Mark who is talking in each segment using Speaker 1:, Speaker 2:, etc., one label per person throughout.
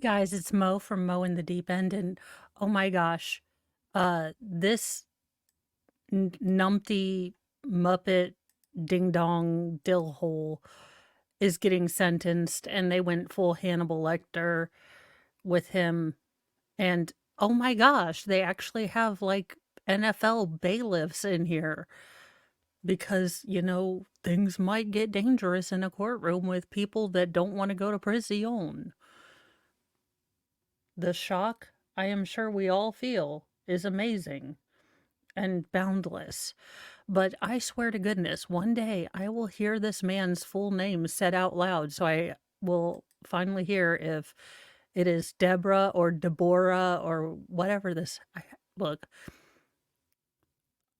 Speaker 1: Guys, it's Mo from Mo in the Deep End, and oh my gosh, this numpty Muppet ding dong dill hole is getting sentenced, and they went full Hannibal Lecter with him. And oh my gosh, they actually have like NFL bailiffs in here because, things might get dangerous in a courtroom with people that don't want to go to prison. The shock I am sure we all feel is amazing and boundless. But I swear to goodness, one day I will hear this man's full name said out loud. So I will finally hear if it is Deborah or Deborah or whatever look,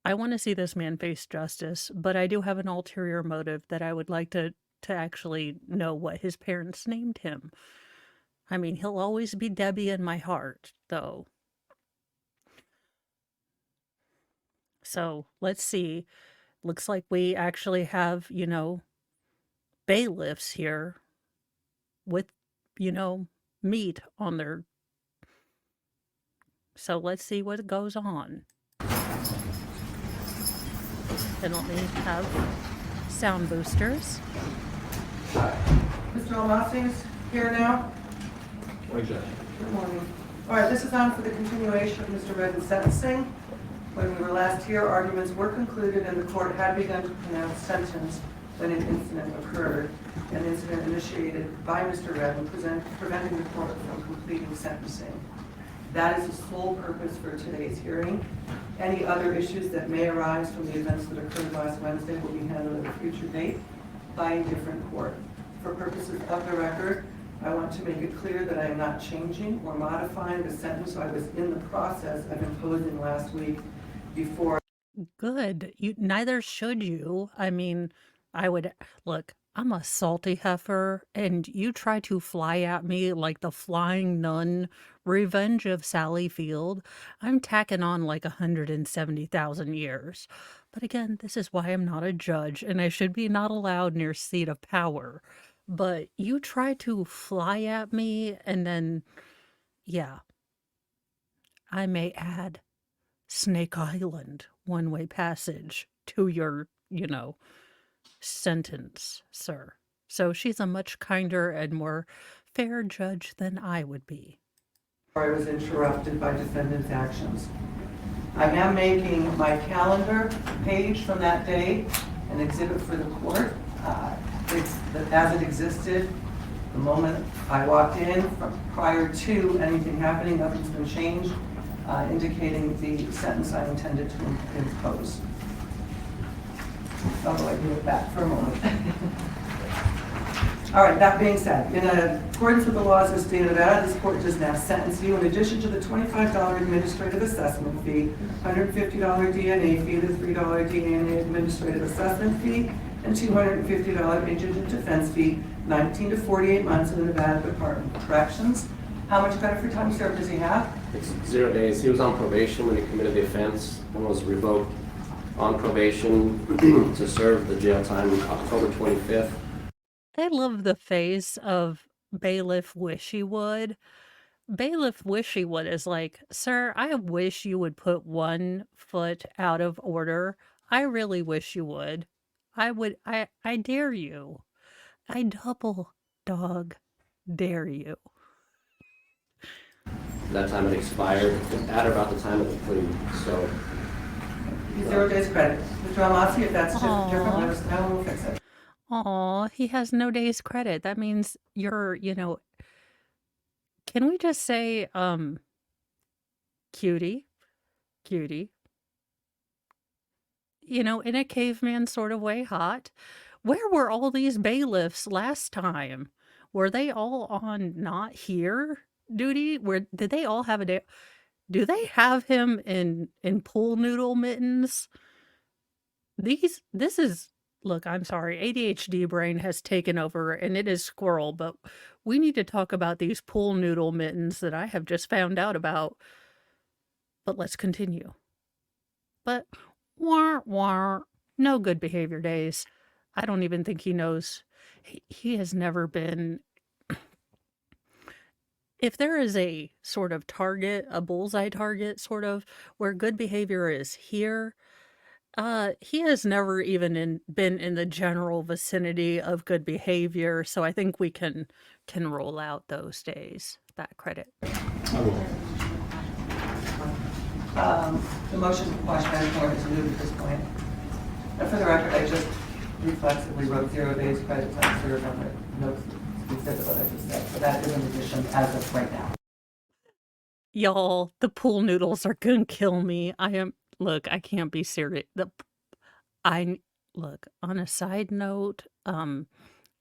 Speaker 1: I want to see this man face justice, but I do have an ulterior motive that I would like to actually know what his parents named him. I mean, he'll always be Debbie in my heart, though. So let's see. Looks like we actually have, bailiffs here with, you know, meat on their. So let's see what goes on. And let me have sound boosters.
Speaker 2: Mr. Almasi is here now.
Speaker 3: Morning, Judge.
Speaker 2: Good morning. All right, this is on for the continuation of Mr. Redden's sentencing. When we were last here, arguments were concluded and the court had begun to pronounce sentence when an incident occurred, an incident initiated by Mr. Redden, preventing the court from completing sentencing. That is the sole purpose for today's hearing. Any other issues that may arise from the events that occurred last Wednesday will be handled at a future date by a different court. For purposes of the record, I want to make it clear that I am not changing or modifying the sentence I was in the process of imposing last week before.
Speaker 1: Good. Neither should you. I mean, look, I'm a salty heifer, and you try to fly at me like the Flying Nun, Revenge of Sally Field. I'm tacking on like 170,000 years. But again, this is why I'm not a judge, and I should be not allowed near seat of power. But you try to fly at me, and then, yeah, I may add Snake Island one-way passage to your, sentence, sir. So she's a much kinder and more fair judge than I would be.
Speaker 2: I was interrupted by defendant's actions. I am making my calendar page from that day an exhibit for the court. It's as it existed the moment I walked in, prior to anything happening. Nothing's been changed, indicating the sentence I intended to impose. Although I do it back for a moment. All right, that being said, in accordance with the laws as stated out, this court does now sentence you in addition to the $25 administrative assessment fee, $150 DNA fee, the $3 DNA administrative assessment fee, and $250 indigent defense fee, 19 to 48 months in the Nevada Department of Corrections. How much credit for time served does he have?
Speaker 3: It's 0 days. He was on probation when he committed the offense and was revoked on probation to serve the jail time October 25th.
Speaker 1: I love the face of Bailiff Wishywood. Bailiff Wishywood is like, sir, I wish you would put one foot out of order. I really wish you would. I dare you. I double dog dare you.
Speaker 3: That time it expired at about the time of the plea. So
Speaker 2: 0 days credit. Mr. Almasi, if that's different,
Speaker 1: Aw.
Speaker 2: let us know and we'll fix it.
Speaker 1: Aw, he has no day's credit. That means you're, can we just say, cutie, cutie, in a caveman sort of way, hot. Where were all these bailiffs last time? Were they all on not here duty? Did they all have a day? Do they have him in pool noodle mittens? Look, I'm sorry, ADHD brain has taken over and it is squirrel, but we need to talk about these pool noodle mittens that I have just found out about. But let's continue. But no good behavior days. I don't even think he knows. He has never been if there is a sort of target, a bullseye target, sort of, where good behavior is here, he has never even been in the general vicinity of good behavior, so I think we can roll out those days, that credit.
Speaker 4: I will.
Speaker 2: The motion to quash mandatory is moved at this point. And for the record, I just reflexively wrote 0 days credit time served on the notes to be said what I just said. So that is an addition as of right now.
Speaker 1: Y'all, the pool noodles are gonna kill me. Look, I can't be serious. Look, on a side note,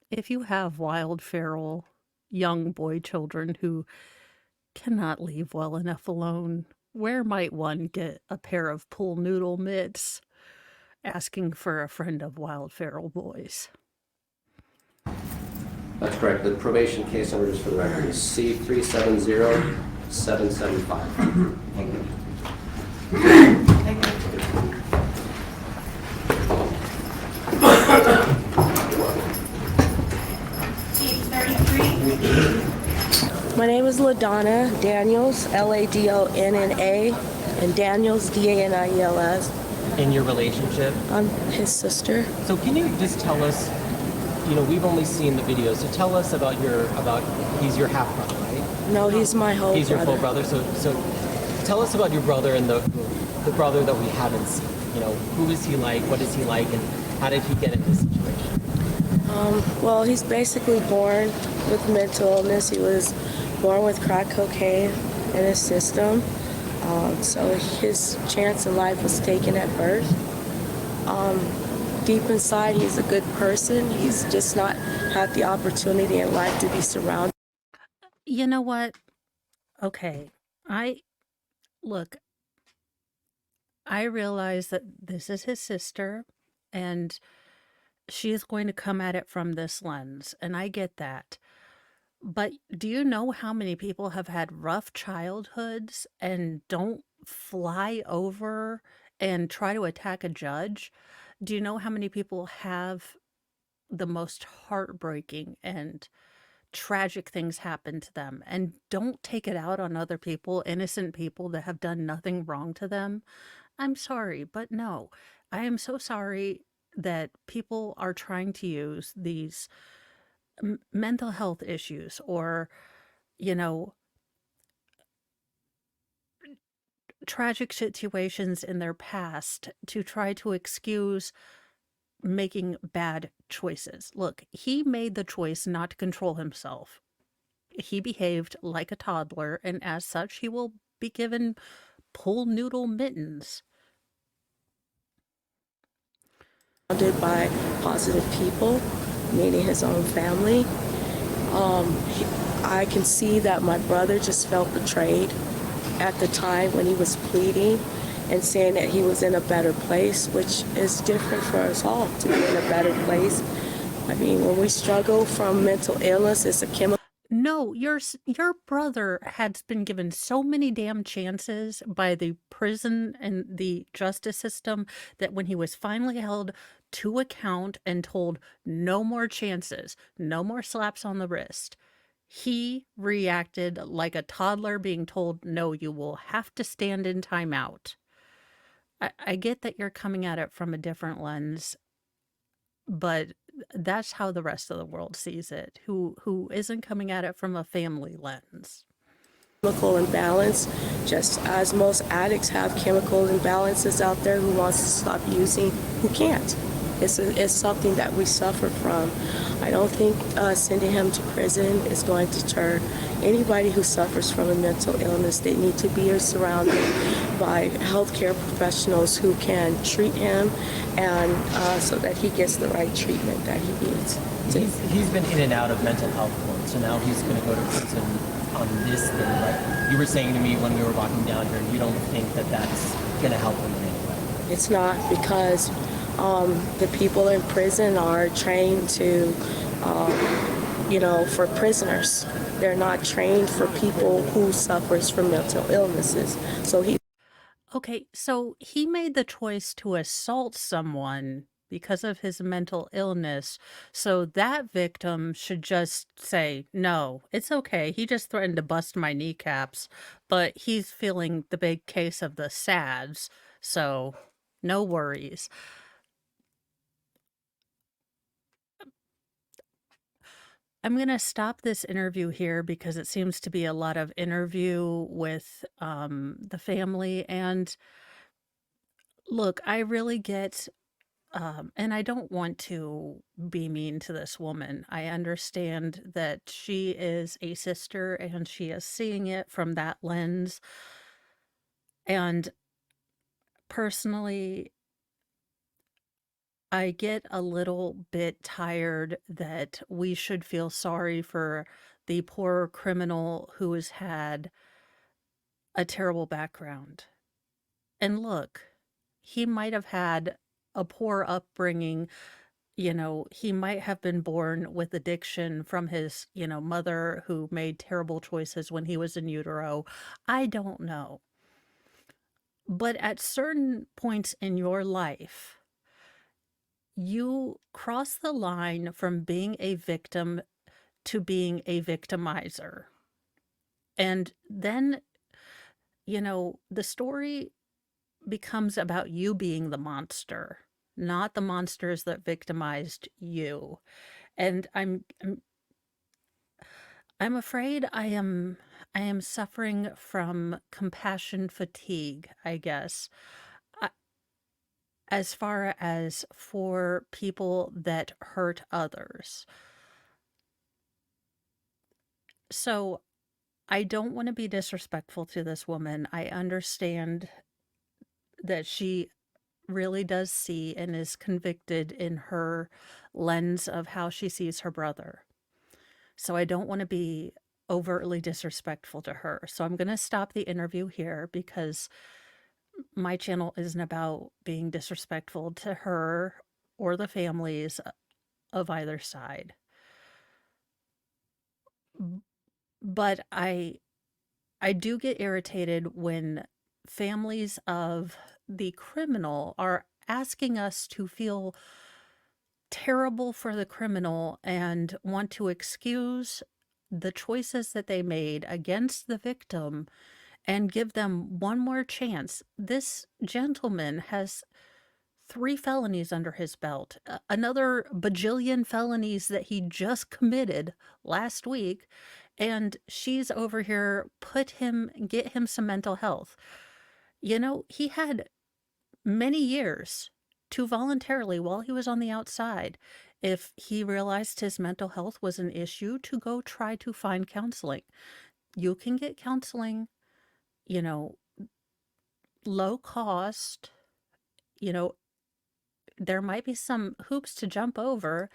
Speaker 1: if you have wild, feral, young boy children who cannot leave well enough alone, where might one get a pair of pool noodle mitts? Asking for a friend of wild, feral boys.
Speaker 3: That's correct. The probation case number, just for the record, is C370775.
Speaker 2: Thank you. Thank you.
Speaker 5: My name is LaDonna Daniels, Ladonna, and Daniels, Daniels.
Speaker 6: In your relationship.
Speaker 5: I'm his sister.
Speaker 6: So can you just tell us, we've only seen the videos, so tell us about he's your half brother, right?
Speaker 5: No, he's my whole
Speaker 6: He's your
Speaker 5: brother.
Speaker 6: full brother. So tell us about your brother and the brother that we haven't seen. Who is he like? What is he like? And how did he get in this situation?
Speaker 5: Well, he's basically born with mental illness. He was born with crack cocaine in his system. So his chance in life was taken at birth. Deep inside, he's a good person. He's just not had the opportunity in life to be surrounded.
Speaker 1: You know what? Okay. Look, I realize that this is his sister and she is going to come at it from this lens, and I get that. But do you know how many people have had rough childhoods and don't fly over and try to attack a judge? Do you know how many people have the most heartbreaking and tragic things happen to them and don't take it out on other people, innocent people that have done nothing wrong to them? I'm sorry, but no. I am so sorry that people are trying to use these mental health issues or, tragic situations in their past to try to excuse making bad choices. Look, he made the choice not to control himself. He behaved like a toddler, and as such, he will be given pool noodle mittens.
Speaker 5: Surrounded by positive people, meaning his own family. I can see that my brother just felt betrayed at the time when he was pleading and saying that he was in a better place, which is different for us all to be in a better place. I mean, when we struggle from mental illness, it's a chemical.
Speaker 1: No, your brother has been given so many damn chances by the prison and the justice system that when he was finally held to account and told no more chances, no more slaps on the wrist, he reacted like a toddler being told, no, you will have to stand in timeout. I get that you're coming at it from a different lens, but that's how the rest of the world sees it, who isn't coming at it from a family lens.
Speaker 5: Chemical imbalance, just as most addicts have chemical imbalances out there. Who wants to stop using, who can't. It's something that we suffer from. I don't think sending him to prison is going to deter anybody who suffers from a mental illness. They need to be surrounded by healthcare professionals who can treat him and so that he gets the right treatment that he needs.
Speaker 6: He's been in and out of mental health court, so now he's going to go to prison on this thing. But you were saying to me when we were walking down here, you don't think that that's going to help him in any way?
Speaker 5: It's not, because the people in prison are trained to, for prisoners. They're not trained for people who suffers from mental illnesses. So
Speaker 1: Okay, so he made the choice to assault someone because of his mental illness. So that victim should just say, no, it's okay. He just threatened to bust my kneecaps, but he's feeling the big case of the SADS. So no worries. I'm going to stop this interview here because it seems to be a lot of interview with the family. And look, I really get, and I don't want to be mean to this woman. I understand that she is a sister and she is seeing it from that lens. And personally, I get a little bit tired that we should feel sorry for the poor criminal who has had a terrible background. And look, he might have had a poor upbringing. He might have been born with addiction from his, mother who made terrible choices when he was in utero. I don't know. But at certain points in your life, you cross the line from being a victim to being a victimizer. And then, the story becomes about you being the monster, not the monsters that victimized you. And I'm afraid I am suffering from compassion fatigue, I guess. I- As far as for people that hurt others. So I don't want to be disrespectful to this woman. I understand that she really does see and is convicted in her lens of how she sees her brother. So I don't want to be overtly disrespectful to her. So I'm going to stop the interview here because my channel isn't about being disrespectful to her or the families of either side. But I do get irritated when families of the criminal are asking us to feel terrible for the criminal and want to excuse the choices that they made against the victim and give them one more chance. This gentleman has 3 felonies under his belt, another bajillion felonies that he just committed last week, and she's over here, get him some mental health. He had many years to voluntarily, while he was on the outside, if he realized his mental health was an issue, to go try to find counseling. You can get counseling, you know, low cost, you know, there might be some hoops to jump over,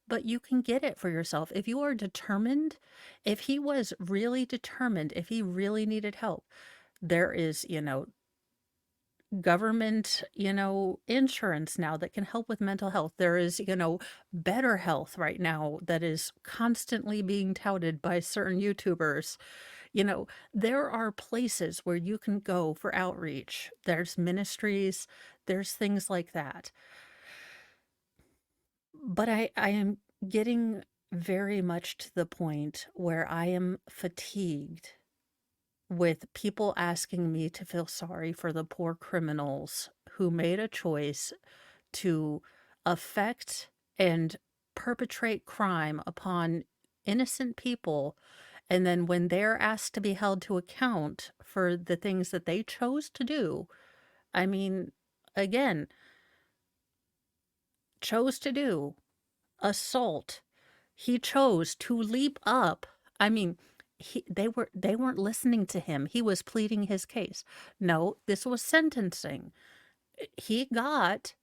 Speaker 1: but you can get it for yourself. If you are determined, if he was really determined, if he really needed help, there is, government, insurance now that can help with mental health. There is, Better Health right now that is constantly being touted by certain YouTubers. There are places where you can go for outreach. There's ministries, there's things like that. But I am getting very much to the point where I am fatigued with people asking me to feel sorry for the poor criminals who made a choice to affect and perpetrate crime upon innocent people. And then when they're asked to be held to account for the things that they chose to do, I mean, again, chose to do assault. He chose to leap up. I mean, they weren't listening to him. He was pleading his case. No, this was sentencing. He got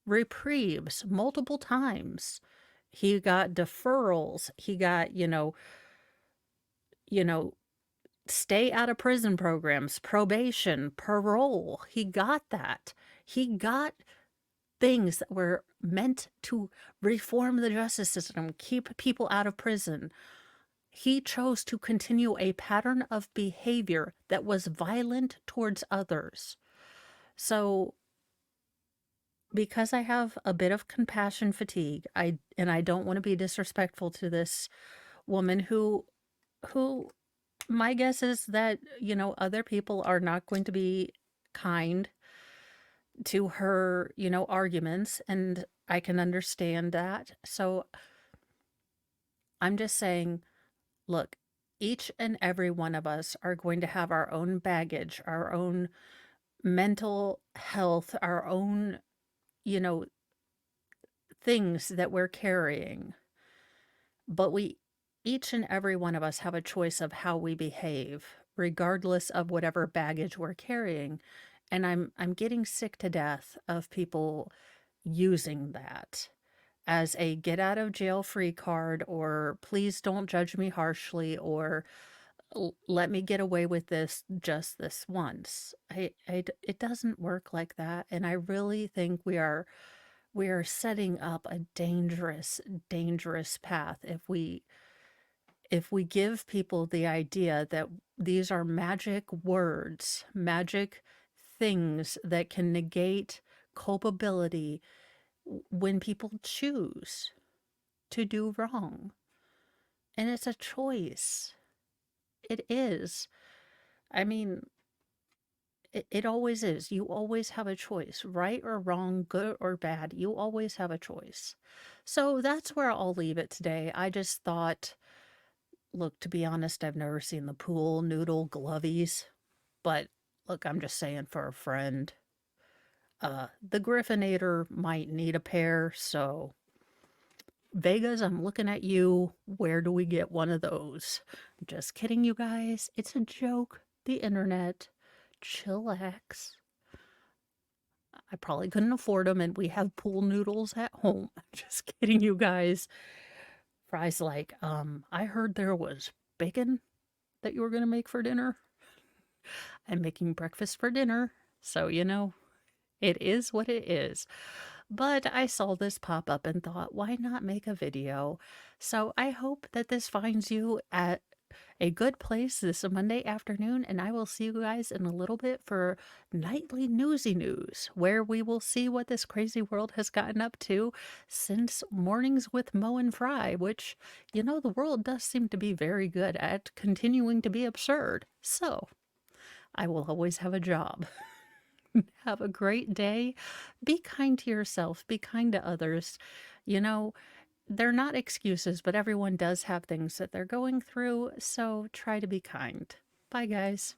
Speaker 1: reprieves multiple times. He got deferrals. He got, you know, stay out of prison programs, probation, parole. He got that. He got things that were meant to reform the justice system, keep people out of prison. He chose to continue a pattern of behavior that was violent towards others. So because I have a bit of compassion fatigue, I don't want to be disrespectful to this woman who my guess is that, other people are not going to be kind to her, arguments, and I can understand that. So I'm just saying, look, each and every one of us are going to have our own baggage, our own mental health, our own, you know, things that we're carrying. But each and every one of us have a choice of how we behave, regardless of whatever baggage we're carrying. And I'm getting sick to death of people using that as a get out of jail free card, or please don't judge me harshly, or let me get away with this just this once. It doesn't work like that. And I really think we are setting up a dangerous, dangerous path if we give people the idea that these are magic words, magic things that can negate culpability when people choose to do wrong. And it's a choice. It is. I mean, it always is. You always have a choice, right or wrong, good or bad. You always have a choice. So that's where I'll leave it today. I just thought, look, to be honest, I've never seen the pool noodle glovies, but look, I'm just saying for a friend. The Griffinator might need a pair, so Vegas, I'm looking at you. Where do we get one of those? Just kidding, you guys. It's a joke. The internet. Chillax. I probably couldn't afford them, and we have pool noodles at home. Just kidding, you guys. Fry's like, I heard there was bacon that you were going to make for dinner. I'm making breakfast for dinner, so it is what it is. But I saw this pop up and thought, why not make a video? So I hope that this finds you at a good place this Monday afternoon, and I will see you guys in a little bit for nightly newsy news, where we will see what this crazy world has gotten up to since Mornings with Mo and Fry, which, the world does seem to be very good at continuing to be absurd. So I will always have a job. Have a great day. Be kind to yourself. Be kind to others. You know, they're not excuses, but everyone does have things that they're going through. So try to be kind. Bye, guys.